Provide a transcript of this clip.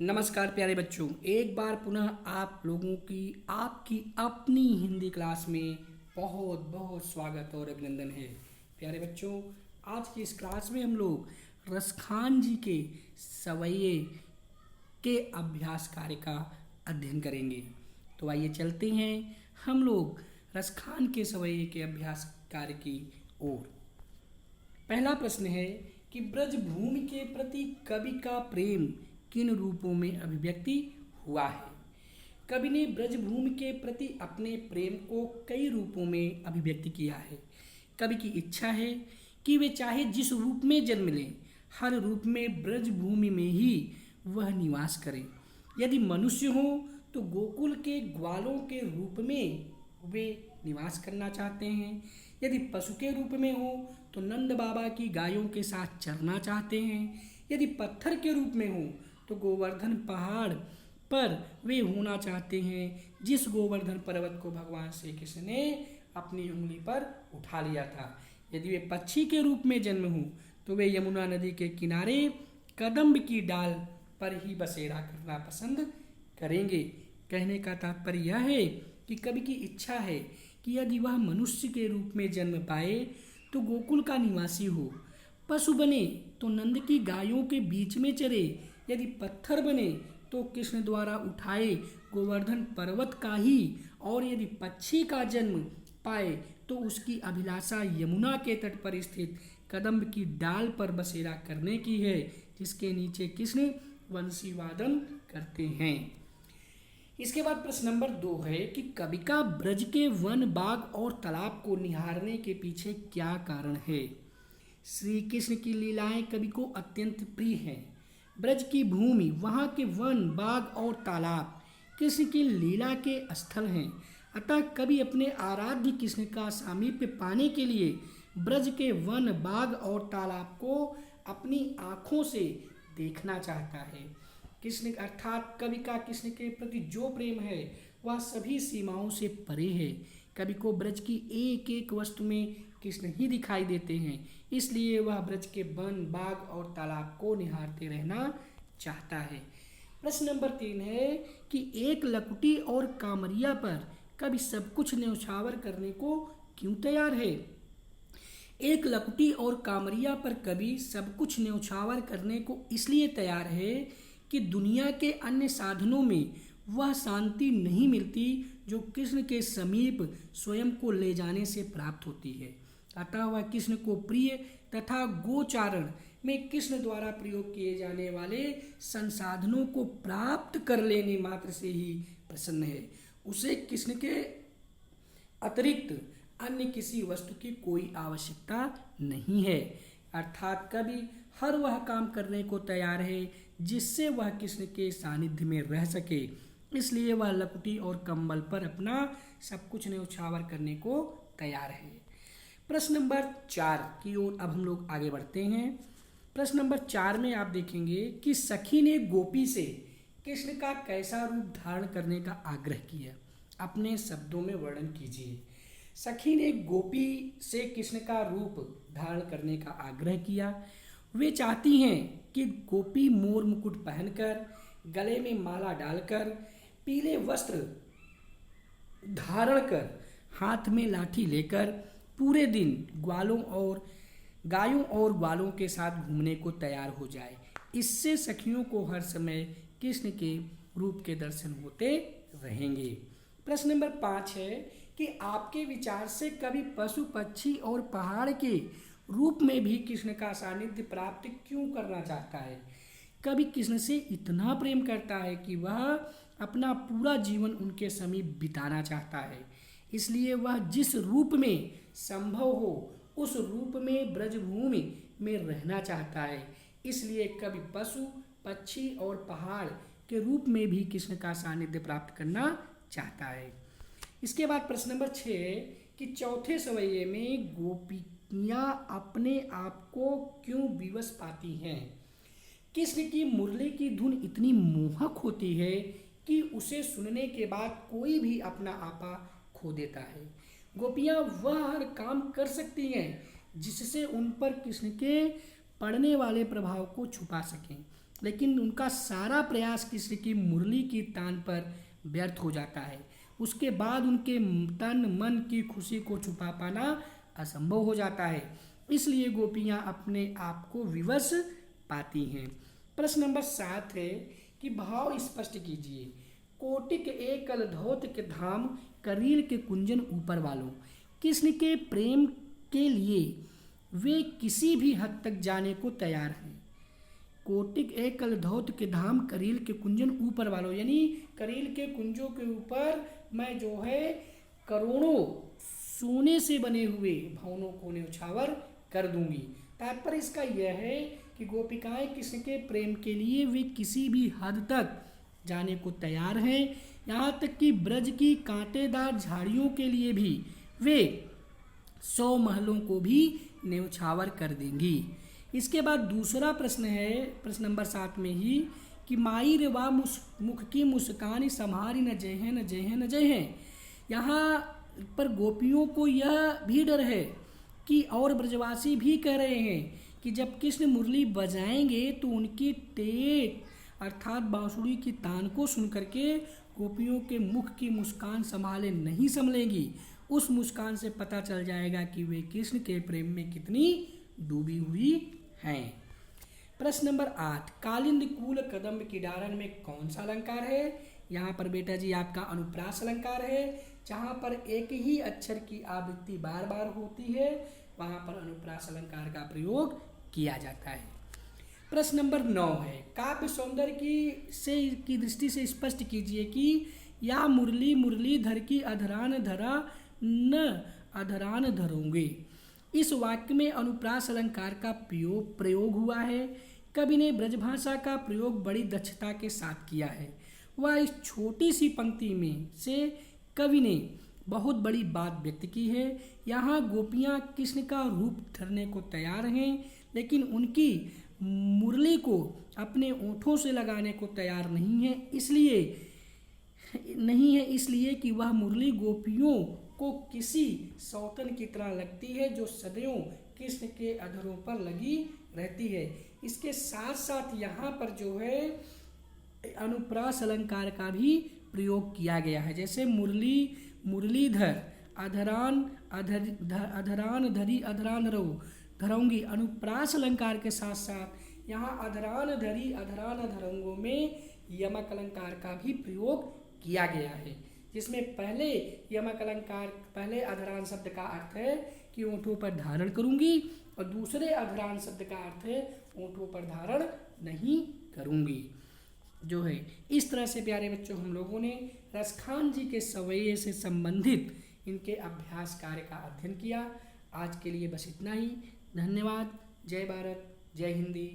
नमस्कार प्यारे बच्चों, एक बार पुनः आप लोगों की आपकी अपनी हिंदी क्लास में बहुत बहुत स्वागत और अभिनंदन है। प्यारे बच्चों, आज की इस क्लास में हम लोग रसखान जी के सवैये के अभ्यास कार्य का अध्ययन करेंगे। तो आइए चलते हैं हम लोग रसखान के सवैये के अभ्यास कार्य की ओर। पहला प्रश्न है कि ब्रजभूमि के प्रति कवि का प्रेम किन रूपों में अभिव्यक्ति हुआ है। कवि ने ब्रजभूमि के प्रति अपने प्रेम को कई रूपों में अभिव्यक्ति किया है। कवि की इच्छा है कि वे चाहे जिस रूप में जन्म लें, हर रूप में ब्रजभूमि में ही वह निवास करें। यदि मनुष्य हो तो गोकुल के ग्वालों के रूप में वे निवास करना चाहते हैं। यदि पशु के रूप में हो तो नंद बाबा की गायों के साथ चरना चाहते हैं। यदि पत्थर के रूप में हो तो गोवर्धन पहाड़ पर वे होना चाहते हैं, जिस गोवर्धन पर्वत को भगवान श्री कृष्ण ने अपनी उंगली पर उठा लिया था। यदि वे पक्षी के रूप में जन्म हो तो वे यमुना नदी के किनारे कदम्ब की डाल पर ही बसेरा करना पसंद करेंगे। कहने का तात्पर्य यह है कि कवि की इच्छा है कि यदि वह मनुष्य के रूप में जन्म पाए तो गोकुल का निवासी हो, पशु बने तो नंद की गायों के बीच में चरे, यदि पत्थर बने तो कृष्ण द्वारा उठाए गोवर्धन पर्वत का ही, और यदि पक्षी का जन्म पाए तो उसकी अभिलाषा यमुना के तट पर स्थित कदम्ब की डाल पर बसेरा करने की है, जिसके नीचे कृष्ण वंशी वादन करते हैं। इसके बाद प्रश्न नंबर 2 है कि कवि का ब्रज के वन, बाग और तालाब को निहारने के पीछे क्या कारण है। श्री कृष्ण की लीलाएं कवि को अत्यंत प्रिय हैं। ब्रज की भूमि, वहाँ के वन, बाग और तालाब कृष्ण की लीला के स्थल हैं। अतः कवि अपने आराध्य कृष्ण का सामीप्य पाने के लिए ब्रज के वन, बाग और तालाब को अपनी आँखों से देखना चाहता है। कृष्ण अर्थात कवि का कृष्ण के प्रति जो प्रेम है वह सभी सीमाओं से परे है। कवि को ब्रज की एक एक वस्तु में कृष्ण ही दिखाई देते हैं, इसलिए वह ब्रज के वन, बाग और तालाब को निहारते रहना चाहता है। प्रश्न नंबर 3 है कि एक लकुटी और कामरिया पर कवि सब कुछ न्यौछावर करने को क्यों तैयार है। एक लकुटी और कामरिया पर कवि सब कुछ न्यौछावर करने को इसलिए तैयार है कि दुनिया के अन्य साधनों में वह शांति नहीं मिलती जो कृष्ण के समीप स्वयं को ले जाने से प्राप्त होती है। अतः वह कृष्ण को प्रिय तथा गोचारण में कृष्ण द्वारा प्रयोग किए जाने वाले संसाधनों को प्राप्त कर लेने मात्र से ही प्रसन्न है। उसे कृष्ण के अतिरिक्त अन्य किसी वस्तु की कोई आवश्यकता नहीं है। अर्थात कवि हर वह काम करने को तैयार है जिससे वह कृष्ण के सानिध्य में रह सके, इसलिए वह लकुटी और कंबल पर अपना सब कुछ न्यौछावर करने को तैयार है। प्रश्न नंबर 4 की ओर अब हम लोग आगे बढ़ते हैं। प्रश्न नंबर 4 में आप देखेंगे कि सखी ने गोपी से कृष्ण का कैसा रूप धारण करने का आग्रह किया। अपने शब्दों में वर्णन कीजिए। सखी ने गोपी से कृष्ण का रूप धारण करने का आग्रह किया। वे चाहती हैं कि गोपी मोर मुकुट पहनकर, गले में माला डालकर, पीले वस्त्र धारण कर, हाथ में लाठी लेकर पूरे दिन गायों और ग्वालों के साथ घूमने को तैयार हो जाए। इससे सखियों को हर समय कृष्ण के रूप के दर्शन होते रहेंगे। प्रश्न नंबर 5 है कि आपके विचार से कवि पशु, पक्षी और पहाड़ के रूप में भी कृष्ण का सानिध्य प्राप्त क्यों करना चाहता है। कवि कृष्ण से इतना प्रेम करता है कि वह अपना पूरा जीवन उनके समीप बिताना चाहता है, इसलिए वह जिस रूप में संभव हो उस रूप में ब्रजभूमि में रहना चाहता है। इसलिए कवि पशु, पक्षी और पहाड़ के रूप में भी कृष्ण का सानिध्य प्राप्त करना चाहता है। इसके बाद प्रश्न नंबर 6 है कि चौथे सवैये में गोपियाँ अपने आप को क्यों विवश पाती हैं। कृष्ण की मुरली की धुन इतनी मोहक होती है कि उसे सुनने के बाद कोई भी अपना आपा खो देता है। गोपियाँ वह हर काम कर सकती हैं जिससे उन पर कृष्ण के पड़ने वाले प्रभाव को छुपा सकें। लेकिन उनका सारा प्रयास कृष्ण की मुरली की तान पर व्यर्थ हो जाता है। उसके बाद उनके तन मन की खुशी को छुपा पाना असंभव हो जाता है। इसलिए गोपियां अपने आप को विवश पाती हैं। प्रश्न नंबर 7 है कि भाव स्पष्ट कीजिए। कोटिक एकल धौत के धाम, करील के कुंजन ऊपर वालों। कृष्ण के प्रेम के लिए वे किसी भी हद तक जाने को तैयार हैं। कोटिक एकल धौत के धाम, करील के कुंजन ऊपर वालों, यानी करील के कुंजों के ऊपर मैं जो है करोड़ों सोने से बने हुए भवनों को न्यौछावर कर दूंगी। तात्पर्य इसका यह है कि गोपिकाएं कृष्ण के प्रेम के लिए वे किसी भी हद तक जाने को तैयार हैं। यहाँ तक कि ब्रज की कांटेदार झाड़ियों के लिए भी वे 100 महलों को भी न्यौछावर कर देंगी। इसके बाद दूसरा प्रश्न है, प्रश्न नंबर 7 में ही, कि माई रे वाह मुख की मुस्कान संहारी न जय है न जय है न जय है। यहाँ पर गोपियों को यह भी डर है कि, और ब्रजवासी भी कह रहे हैं कि जब कृष्ण मुरली बजाएंगे तो उनकी टेक अर्थात बांसुरी की तान को सुन करके गोपियों के मुख की मुस्कान संभाले नहीं संभलेगी। उस मुस्कान से पता चल जाएगा कि वे कृष्ण के प्रेम में कितनी डूबी हुई हैं। प्रश्न नंबर 8, कालिंद कूल कदम्ब की डारन में कौन सा अलंकार है? यहाँ पर बेटा जी आपका अनुप्रास अलंकार है। जहाँ पर एक ही अक्षर की आवृत्ति बार बार होती है वहाँ पर अनुप्रास अलंकार का प्रयोग किया जाता है। प्रश्न नंबर 9 है, काव्य सौंदर्य की दृष्टि से स्पष्ट कीजिए कि या मुरली मुरलीधर की अधरान धरा न अधरान धरोगे। इस वाक्य में अनुप्रास अलंकार का प्रयोग हुआ है। कवि ने ब्रजभाषा का प्रयोग बड़ी दक्षता के साथ किया है। वह इस छोटी सी पंक्ति में से कवि ने बहुत बड़ी बात व्यक्त की है। यहाँ गोपियाँ कृष्ण का रूप धरने को तैयार हैं, लेकिन उनकी मुरली को अपने ओंठों से लगाने को तैयार नहीं है, इसलिए कि वह मुरली गोपियों को किसी सौतन की तरह लगती है जो सदैव कृष्ण के अधरों पर लगी रहती है। इसके साथ साथ यहाँ पर जो है अनुप्रास अलंकार का भी प्रयोग किया गया है। जैसे मुरलीधर अधरान धरी अधरान धरऊंगी। अनुप्रास अलंकार के साथ साथ यहाँ अधरान धरी अधरान धरऊंगों में यमक अलंकार का भी प्रयोग किया गया है, जिसमें पहले यमक अलंकार पहले अधरान शब्द का अर्थ है कि ओंठों पर धारण करूंगी और दूसरे अधरान शब्द का अर्थ है ओंठों पर धारण नहीं करूंगी। जो है इस तरह से प्यारे बच्चों हम लोगों ने रसखान जी के सवैये से संबंधित इनके अभ्यास कार्य का अध्ययन किया। आज के लिए बस इतना ही। धन्यवाद। जय भारत, जय हिंदी।